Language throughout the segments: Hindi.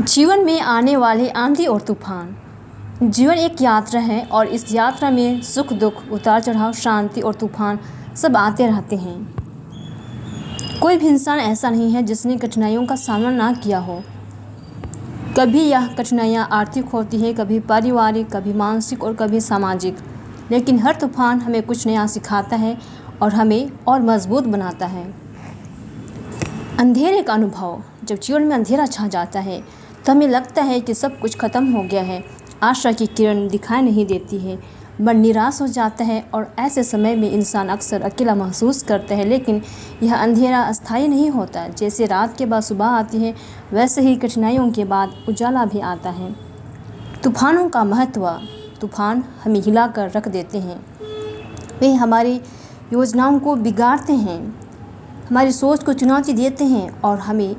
जीवन में आने वाले आंधी और तूफान। जीवन एक यात्रा है और इस यात्रा में सुख दुख, उतार चढ़ाव, शांति और तूफान सब आते रहते हैं। कोई भी इंसान ऐसा नहीं है जिसने कठिनाइयों का सामना ना किया हो। कभी यह कठिनाइयाँ आर्थिक होती है, कभी पारिवारिक, कभी मानसिक और कभी सामाजिक। लेकिन हर तूफान हमें कुछ नया सिखाता है और हमें और मजबूत बनाता है। अंधेरे का अनुभव। जब जीवन में अंधेरा छा जाता है तो हमें लगता है कि सब कुछ खत्म हो गया है। आशा की किरण दिखाई नहीं देती है, मन निराश हो जाता है और ऐसे समय में इंसान अक्सर अकेला महसूस करता है। लेकिन यह अंधेरा अस्थायी नहीं होता। जैसे रात के बाद सुबह आती है, वैसे ही कठिनाइयों के बाद उजाला भी आता है। तूफानों का महत्व। तूफान हमें हिला कर रख देते हैं। वे हमारी योजनाओं को बिगाड़ते हैं, हमारी सोच को चुनौती देते हैं और हमें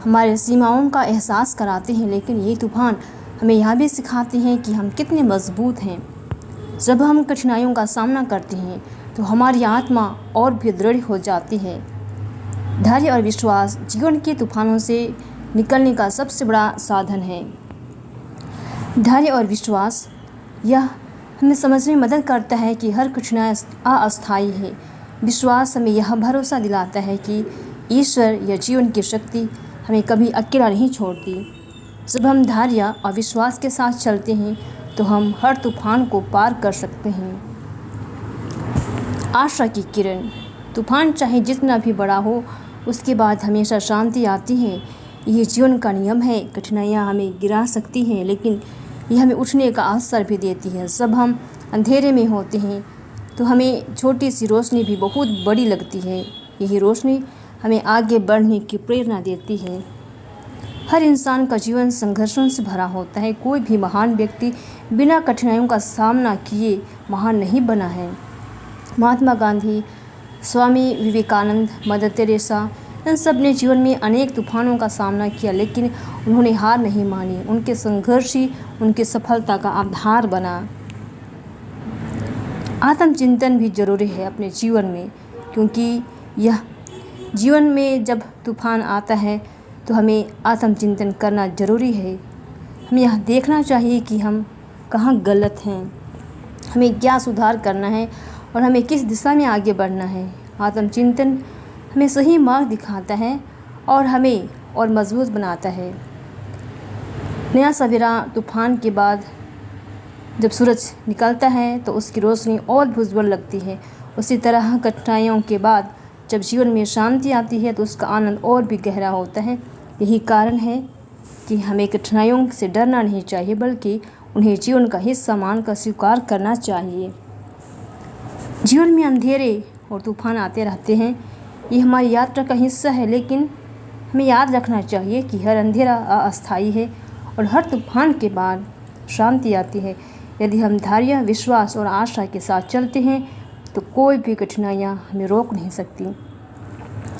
हमारे सीमाओं का एहसास कराते हैं। लेकिन ये तूफान हमें यह भी सिखाते हैं कि हम कितने मजबूत हैं। जब हम कठिनाइयों का सामना करते हैं तो हमारी आत्मा और भी दृढ़ हो जाती है। धैर्य और विश्वास जीवन के तूफानों से निकलने का सबसे बड़ा साधन है। धैर्य और विश्वास यह हमें समझने में मदद करता है कि हर कठिनाई अस्थायी है। विश्वास हमें यह भरोसा दिलाता है कि ईश्वर या जीवन की शक्ति हमें कभी अकेला नहीं छोड़ती। जब हम धैर्य और विश्वास के साथ चलते हैं तो हम हर तूफान को पार कर सकते हैं। आशा की किरण। तूफान चाहे जितना भी बड़ा हो, उसके बाद हमेशा शांति आती है। यह जीवन का नियम है। कठिनाइयाँ हमें गिरा सकती हैं, लेकिन यह हमें उठने का अवसर भी देती है। जब हम अंधेरे में होते हैं तो हमें छोटी सी रोशनी भी बहुत बड़ी लगती है। यही रोशनी हमें आगे बढ़ने की प्रेरणा देती है। हर इंसान का जीवन संघर्षों से भरा होता है। कोई भी महान व्यक्ति बिना कठिनाइयों का सामना किए महान नहीं बना है। महात्मा गांधी, स्वामी विवेकानंद, मदर तेरेसा, इन सब ने जीवन में अनेक तूफानों का सामना किया, लेकिन उन्होंने हार नहीं मानी। उनके संघर्ष ही उनकी सफलता का आधार बना। आत्मचिंतन भी जरूरी है अपने जीवन में, क्योंकि यह जीवन में जब तूफान आता है तो हमें आत्मचिंतन करना ज़रूरी है। हमें यह देखना चाहिए कि हम कहाँ गलत हैं, हमें क्या सुधार करना है और हमें किस दिशा में आगे बढ़ना है। आत्मचिंतन हमें सही मार्ग दिखाता है और हमें और मजबूत बनाता है। नया सवेरा। तूफान के बाद जब सूरज निकलता है तो उसकी रोशनी और भी उज्ज्वल लगती है। उसी तरह कठिनाइयों के बाद जब जीवन में शांति आती है तो उसका आनंद और भी गहरा होता है। यही कारण है कि हमें कठिनाइयों से डरना नहीं चाहिए, बल्कि उन्हें जीवन का हिस्सा मानकर स्वीकार करना चाहिए। जीवन में अंधेरे और तूफान आते रहते हैं, ये हमारी यात्रा का हिस्सा है। लेकिन हमें याद रखना चाहिए कि हर अंधेरा अस्थायी है और हर तूफान के बाद शांति आती है। यदि हम धैर्य, विश्वास और आशा के साथ चलते हैं तो कोई भी कठिनाइयाँ हमें रोक नहीं सकती।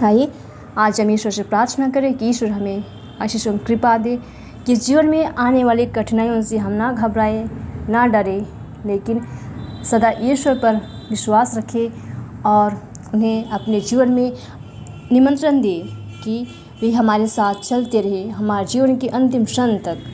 आइए आज हम ईश्वर से प्रार्थना करें कि ईश्वर हमें आशीष और कृपा दे कि जीवन में आने वाली कठिनाइयों से हम ना घबराएं, ना डरें, लेकिन सदा ईश्वर पर विश्वास रखें और उन्हें अपने जीवन में निमंत्रण दें कि वे हमारे साथ चलते रहे हमारे जीवन के अंतिम क्षण तक।